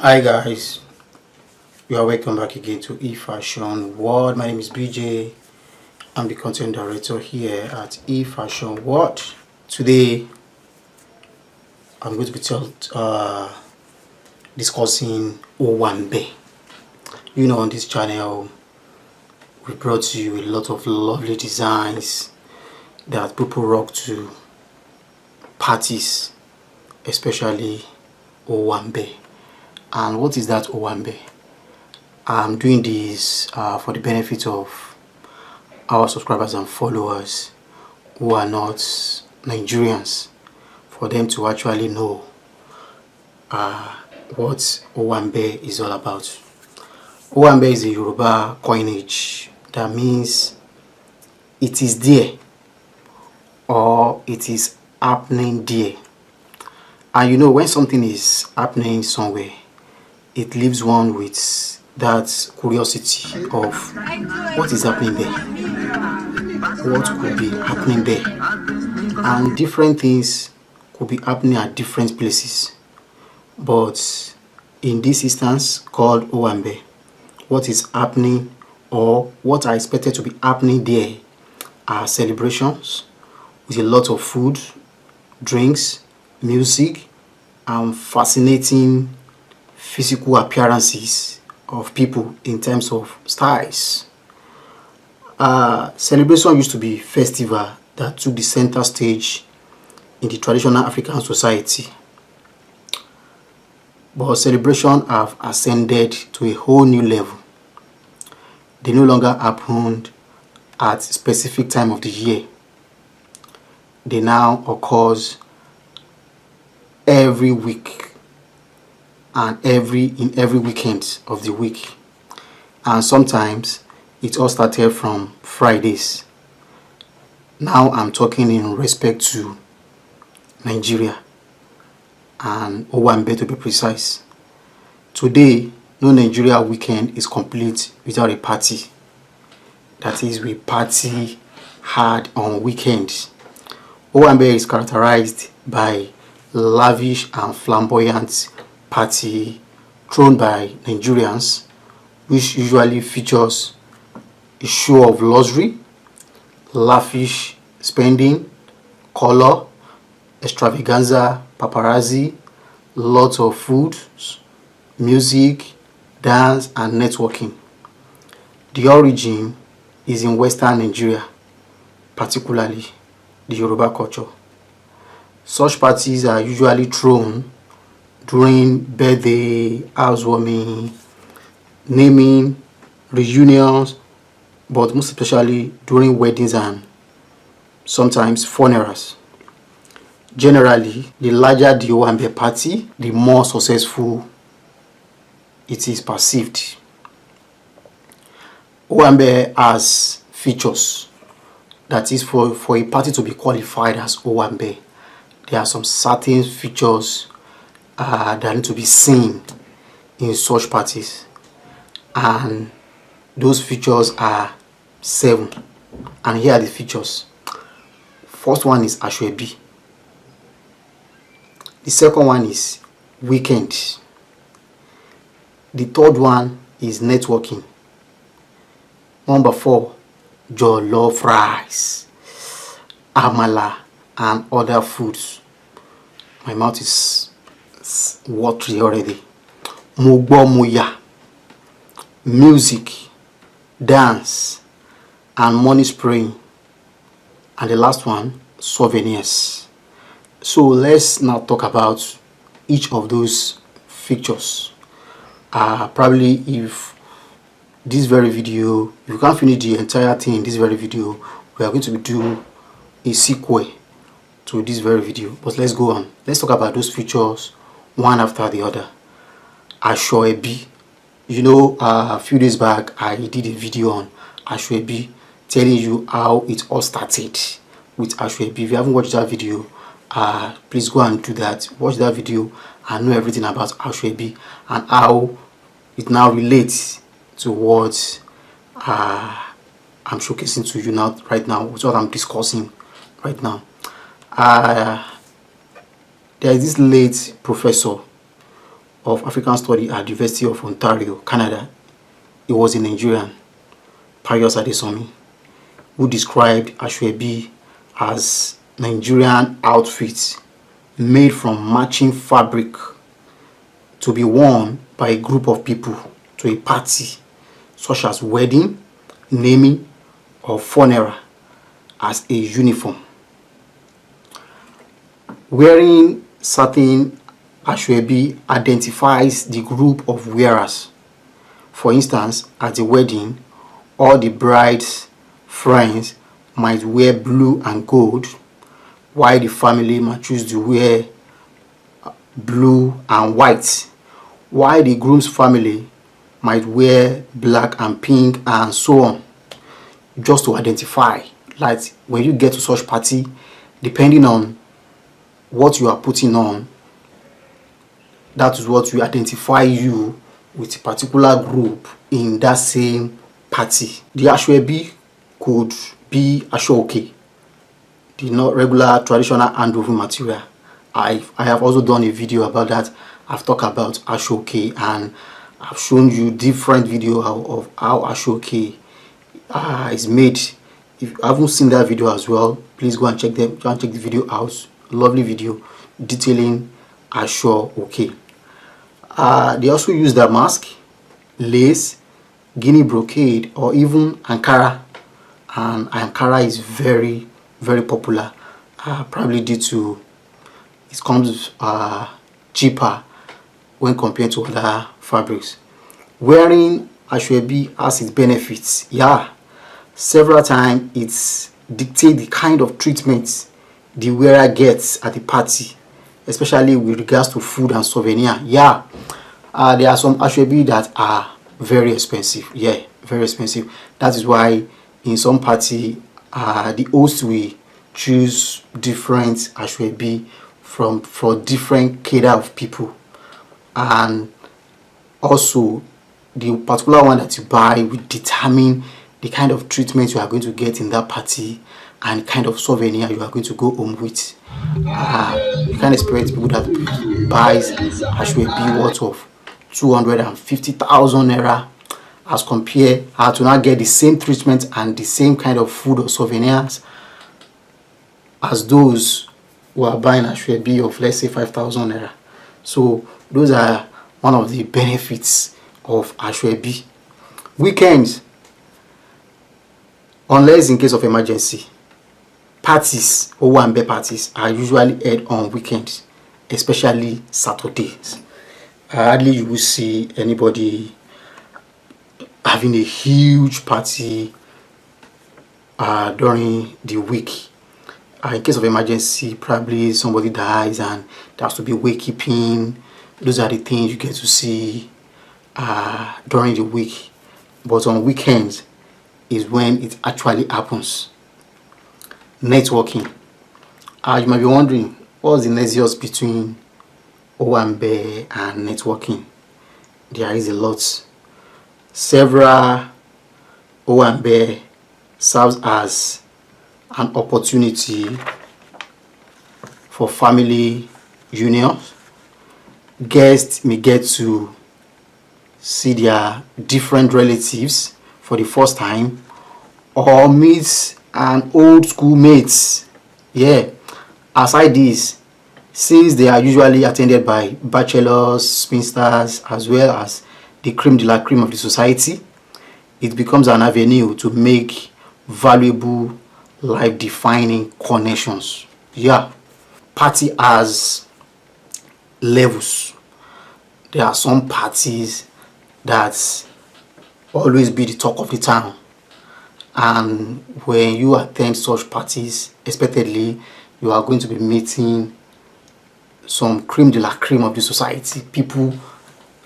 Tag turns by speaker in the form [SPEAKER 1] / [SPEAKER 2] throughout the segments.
[SPEAKER 1] Hi guys, you are welcome back again to eFashion World. My name is BJ. I'm the content director here at eFashion World. Today I'm going to be discussing Owambe. You know, on this channel we brought you a lot of lovely designs that people rock to parties, especially Owambe. And what is that Owambe? I'm doing this for the benefit of our subscribers and followers who are not Nigerians, for them to actually know what Owambe is all about. Owambe is a Yoruba coinage that means it is there or it is happening there. And you know, when something is happening somewhere, it leaves one with that curiosity of what is happening there, what could be happening there. And different things could be happening at different places, but in this instance called Owambe, what is happening or what are expected to be happening there are celebrations with a lot of food, drinks, music, and fascinating physical appearances of people in terms of styles. Celebration used to be festival that took the center stage in the traditional African society, but celebration have ascended to a whole new level. They no longer happened at specific time of the year. They now occurs every week and in every weekend of the week, and sometimes it all started from Fridays. Now I'm talking in respect to Nigeria and Owambe, to be precise. Today, no Nigeria weekend is complete without a party. That is, we party hard on weekends. Owambe is characterized by lavish and flamboyant party thrown by Nigerians, which usually features a show of luxury, lavish spending, color, extravaganza, paparazzi, lots of food, music, dance, and networking. The origin is in Western Nigeria, particularly the Yoruba culture. Such parties are usually thrown during birthday, housewarming, naming, reunions, but most especially during weddings and sometimes funerals. Generally, the larger the Owambe party, the more successful it is perceived. Owambe has features. That is, for a party to be qualified as Owambe, there are some certain features that need to be seen in such parties, and those features are 7. And here are the features. First one is Ashwebi. The second one is weekend. The third one is networking. Number 4, JOLLOF rice, AMALA, and other foods. My mouth is watery already. Mugbo muya, music, dance, and money spraying. And the last one, souvenirs. So let's now talk about each of those features. Probably if this very video, if you can't finish the entire thing in this very video, we are going to do a sequel to this very video. But let's go on. Let's talk about those features one after the other. Ashwebi. You know, a few days back I did a video on Ashwebi, telling you how it all started with Ashwebi. If you haven't watched that video, please go and do that. Watch that video and know everything about Ashwebi and how it now relates to what I'm showcasing to you now, right now, with what I'm discussing right now. There is this late professor of African Studies at the University of Ontario, Canada. He was a Nigerian, Pius Adesomi, who described Asoebi as Nigerian outfits made from matching fabric to be worn by a group of people to a party, such as wedding, naming, or funeral, as a uniform. Wearing certain Asoebi identifies the group of wearers. For instance, at a wedding, all the bride's friends might wear blue and gold, while the family might choose to wear blue and white, while the groom's family might wear black and pink, and so on, just to identify. Like when you get to such party, depending on what you are putting on, that is what will identify you with a particular group in that same party. The Asoebi could be Aso-oke, the not regular traditional hand-woven material. I have also done a video about that. I've talked about Aso-oke, and I've shown you different video of how Aso-oke is made. If you haven't seen that video as well, please go and check the video out. Lovely video detailing Aso-oke. They also use damask, lace, Guinea brocade, or even Ankara. And Ankara is very, very popular, probably due to it comes cheaper when compared to other fabrics. Wearing Asoebi has its benefits. Yeah, several times it dictates the kind of treatment the wearer gets at the party, especially with regards to food and souvenir. Yeah, there are some Asoebi that are very expensive. Yeah, very expensive. That is why in some party, the host will choose different Asoebi for different cadre of people, and also the particular one that you buy will determine the kind of treatment you are going to get in that party and kind of souvenir you are going to go home with. You can expect people that buys Asoebi worth of 250,000 naira as compared to not get the same treatment and the same kind of food or souvenirs as those who are buying Asoebi of, let's say, 5,000 naira. So those are one of the benefits of Asoebi. Weekends, unless in case of emergency, parties, Owambe parties, are usually held on weekends, especially Saturdays. Hardly you will see anybody having a huge party during the week. In case of emergency, probably somebody dies and there has to be wakekeeping. Those are the things you get to see during the week. But on weekends is when it actually happens. Networking. You might be wondering, what's the nexus between Owambe and networking? There is a lot. Several Owambe serves as an opportunity for family unions. Guests may get to see their different relatives for the first time, or meet an old school mates. Yeah, aside this, since they are usually attended by bachelors, spinsters, as well as the creme de la creme of the society, it becomes an avenue to make valuable, life-defining connections. Yeah, party has levels. There are some parties that always be the talk of the town, and when you attend such parties, expectedly you are going to be meeting some creme de la creme of the society, people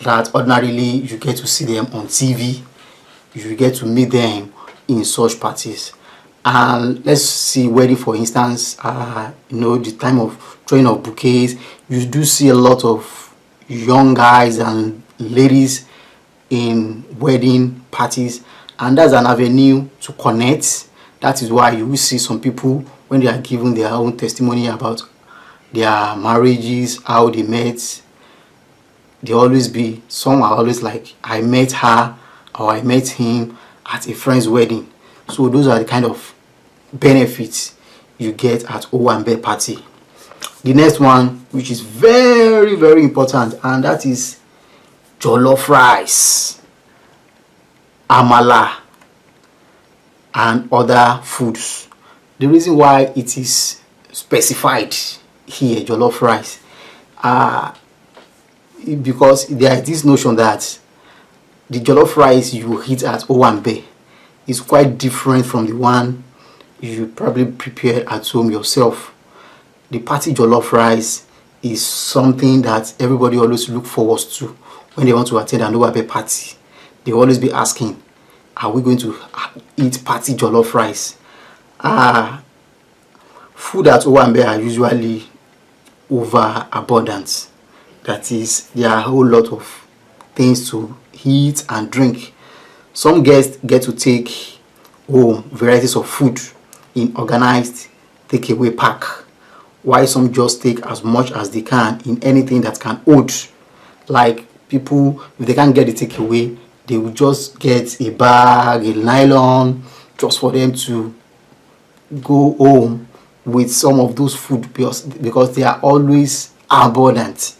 [SPEAKER 1] that ordinarily you get to see them on TV, you get to meet them in such parties. And let's see wedding, for instance. The time of throwing of bouquets, you do see a lot of young guys and ladies in wedding parties, and that's an avenue to connect. That is why you will see some people, when they are giving their own testimony about their marriages, how they met, They always be, some are always like, I met her or I met him at a friend's wedding. So those are the kind of benefits you get at Owambe party. The next one, which is very, very important, and that is jollof rice, AMALA, and other foods. The reason why it is specified here, jollof rice, because there is this notion that the jollof rice you eat at Owambe is quite different from the one you probably prepare at home yourself. The party jollof rice is something that everybody always look forward to when they want to attend an Owambe party. They always be asking, are we going to eat party jollof rice? Food at Owambe are usually over abundant. That is, there are a whole lot of things to eat and drink. Some guests get to take home varieties of food in organized takeaway pack, while some just take as much as they can in anything that can hold. Like people, if they can't get the takeaway, they will just get a bag, a nylon, just for them to go home with some of those food, because they are always abundant.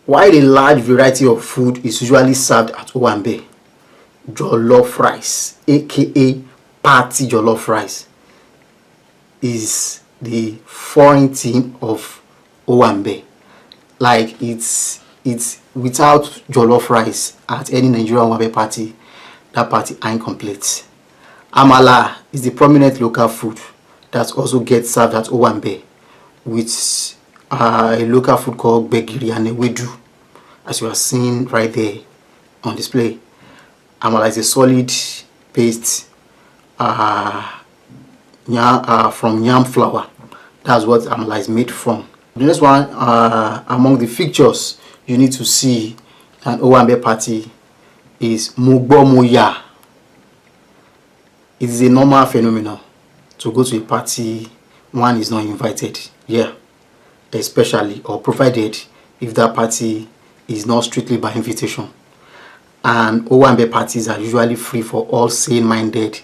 [SPEAKER 1] While a large variety of food is usually served at Owambe, jollof rice, aka party jollof rice, is the foreign theme of Owambe. Like it's without jollof rice at any Nigerian Owambe party, that party ain't complete. AMALA is the prominent local food that also gets served at Owambe, with a local food called begiri and ewedu, as you are seeing right there on display. AMALA is a solid paste from yam flour. That's what AMALA is made from. The next one, among the features you need to see an Owambe party, is mugbomoya. It is a normal phenomenon to go to a party one is not invited. Yeah, especially or provided if that party is not strictly by invitation. And Owambe parties are usually free for all sane-minded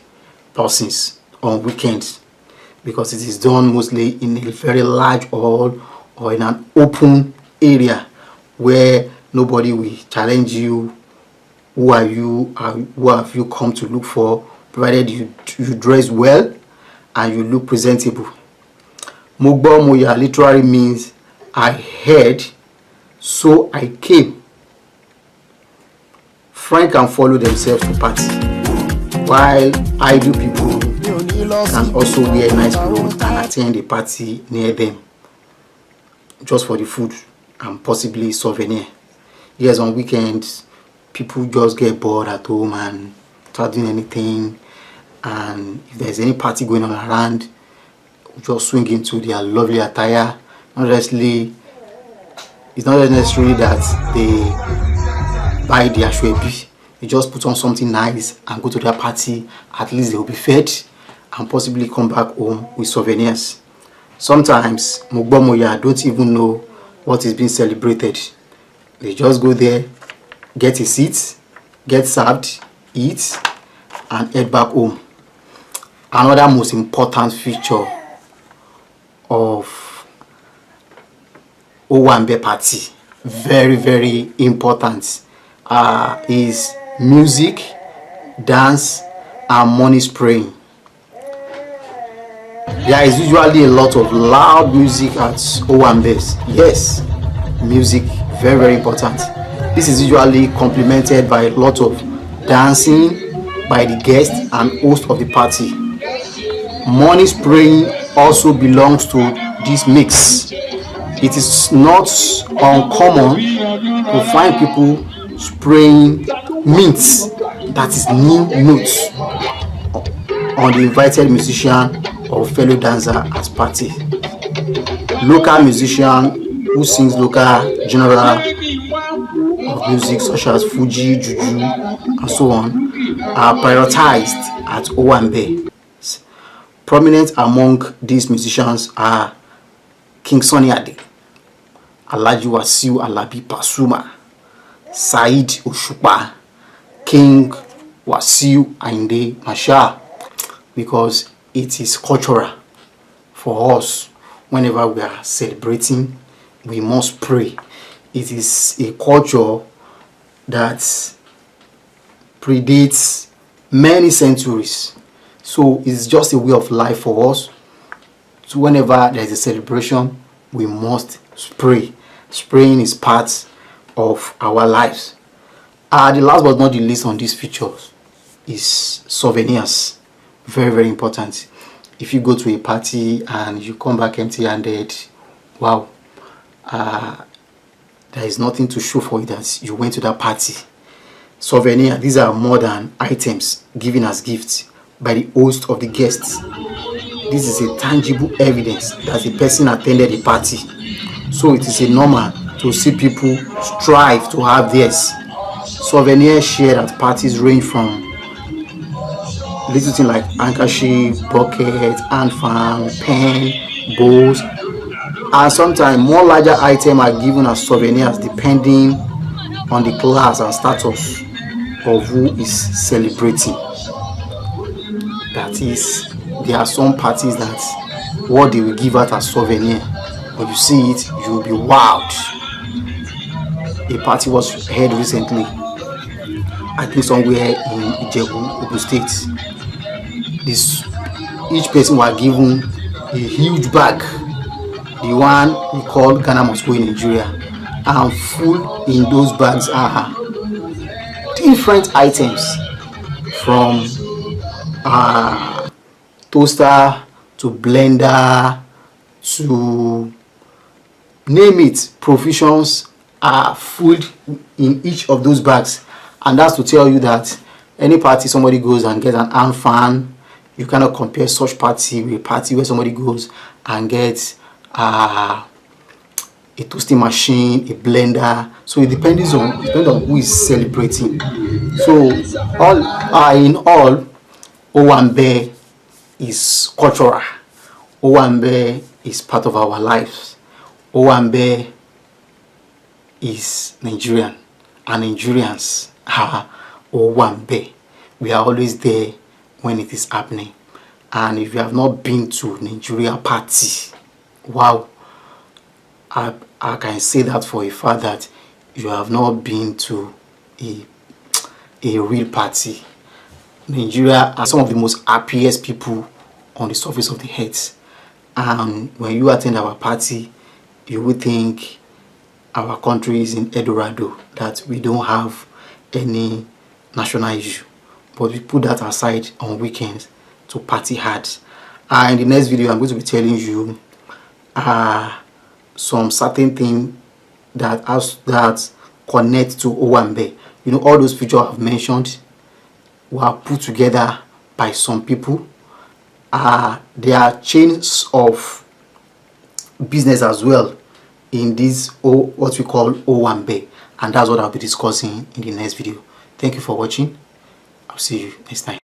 [SPEAKER 1] persons on weekends, because it is done mostly in a very large hall or in an open area where nobody will challenge you. Who are you? Who have you come to look for? Provided you dress well and you look presentable. Mugbo Moya literally means I heard, so I came. Friends can follow themselves to party, while idle people can also wear nice clothes and attend a party near them just for the food and possibly souvenir. Yes, on weekends people just get bored at home and start doing anything, and if there's any party going on around, just swing into their lovely attire. It's not necessarily that they buy their shwebi. They just put on something nice and go to their party. At least they will be fed and possibly come back home with souvenirs. Sometimes Mugbomoya don't even know what is being celebrated. They just go there, get a seat, get served, eat, and head back home. Another most important feature of Owambe party, very, very important, is music, dance, and money spraying. There is usually a lot of loud music at Owambes. Yes, music, very, very important. This is usually complemented by a lot of dancing by the guests and host of the party. Money spraying also belongs to this mix. It is not uncommon to find people spraying mints, that is new notes, on the invited musician or fellow dancer at party. Local musician who sings local genre of music such as Fuji, Juju, and so on are prioritized at Owambe. Prominent among these musicians are King Sunny Ade, Alhaji Wasiu Alabi Pasuma, Saheed Osupa, King Wasiu Ayinde Marshal, because it is cultural for us. Whenever we are celebrating, we must pray. It is a culture that predates many centuries, so it's just a way of life for us. So whenever there is a celebration, we must pray. Praying is part of our lives. The last but not the least on these features is souvenirs. Very, very important. If you go to a party and you come back empty-handed, wow, there is nothing to show for it that you went to that party. Souvenir, these are more than items given as gifts by the host of the guests. This is a tangible evidence that the person attended the party. So it is a normal to see people strive to have theirs. Souvenirs shared at parties range from little things like handkerchief, bucket, hand fan, pen, bowls, and sometimes more larger items are given as souvenirs depending on the class and status of who is celebrating. That is, there are some parties that what they will give out as souvenir, when you see it, you will be wowed. A party was held recently, I think somewhere in Ijebu, Ogun State. Each person was given a huge bag, the one we call Ghana must go in Nigeria, and full in those bags are different items, from toaster to blender to name it. Provisions are full in each of those bags, and that's to tell you that any party somebody goes and gets an hand fan, you cannot compare such party with a party where somebody goes and gets a toasting machine, a blender. So it depends on who is celebrating. So in all, Owambe is cultural. Owambe is part of our lives. Owambe is Nigerian, and Nigerians are Owambe. We are always there when it is happening. And if you have not been to Nigeria party, wow, I can say that for a fact that you have not been to a real party. Nigeria are some of the most happiest people on the surface of the earth, and when you attend our party, you will think our country is in Eldorado, that we don't have any national issue. But we put that aside on weekends to party hard. In the next video, I'm going to be telling you some certain thing that connect to Owambe. You know, all those features I've mentioned were put together by some people. There are chains of business as well in this what we call Owambe, and that's what I'll be discussing in the next video. Thank you for watching. I'll see you next time.